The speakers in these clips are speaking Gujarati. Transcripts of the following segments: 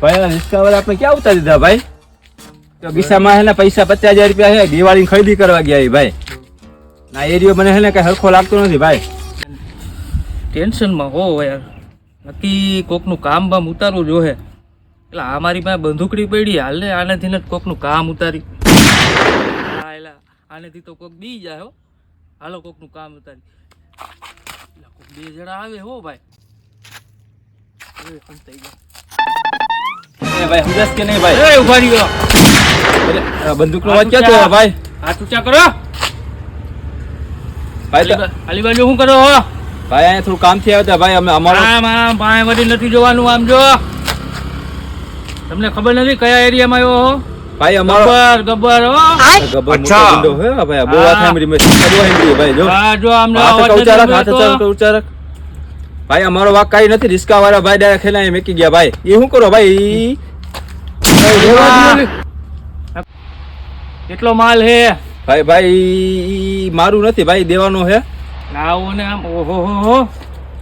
ભાઈ રિસ્કા વાળા આપણે ક્યાં ઉતારી દીધા ભાઈ? તો ગીસામાં હે ને પૈસા 50,000 રૂપિયા છે, દિવાળી ખરીદી કરવા ગયા એ ભાઈ. ના એરિયો મને હે ને કઈ હરખો લાગતો નથી ભાઈ. ટેન્શનમાં હો યાર, નક્કી કોકનું કામ બામ ઉતારવું જોહે. એટલે આ મારી પાસે બંદૂકડી પડી, હાલ ને આનેથી ને કોકનું કામ ઉતારી. આનેથી તો કોક બી જાય હો. હાલો કોકનું કામ ઉતારી. કોક 2 જણા આવે હો ભાઈ. ભાઈ સમજાસ કે નહીં ભાઈ? એ ઉભા રહ્યો. બંદૂક નો અવાજ ક્યાં થયો ભાઈ? હાથ ઊંચા કરો ભાઈ આલી બાજુ શું કરો હો? ભાઈ અહીંયા થોડું કામ થી આવ્યા હતા ભાઈ. અમે અમારો આમ પાય વળી નથી જોવાનું, આમ જો. તમને ખબર નથી કયા એરિયામાં આવ્યો હો? ભાઈ અમારો ગબ્બર હો. ગબ્બર મોટો વિન્ડો હે ભાઈ. બહુ વાત સાંભળી મેં, સાંભળી ભાઈ. જો હા જો આમ હાથ ઊંચા રાખ. ભાઈ અમારો વાક કાઈ નથી. રિસ્કા વાળા ભાઈ ડાયરેક્ટ ખેલાય મેકી ગયા ભાઈ. એ શું કરો ભાઈ? કેટલો માલ હે ભાઈ? ભાઈ મારું નથી ભાઈ, દેવાનો હે. આવો ને આમ. ઓહો હો,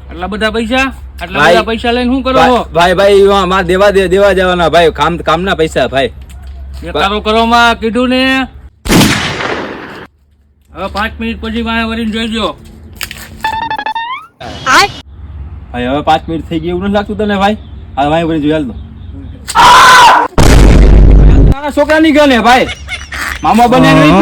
આટલા બધા પૈસા? આટલા ભાઈ, બધા પૈસા લઈને શું કરો છો? ભાઈ ભાઈ મારે દેવા જવાના ભાઈ. કામના પૈસા ભાઈ. બેકારો કરવામાં કીધું ને. હવે 5 મિનિટ પછી વાય વળીને જોઈજો. ભાઈ હવે 5 મિનિટ થઈ ગઈ એવું નથી લાગતું તને ભાઈ? હા ભાઈ બની જોઈ હાલ તો. નાના છોકરા ની ગયો ને ભાઈ, મામા બને નહીં.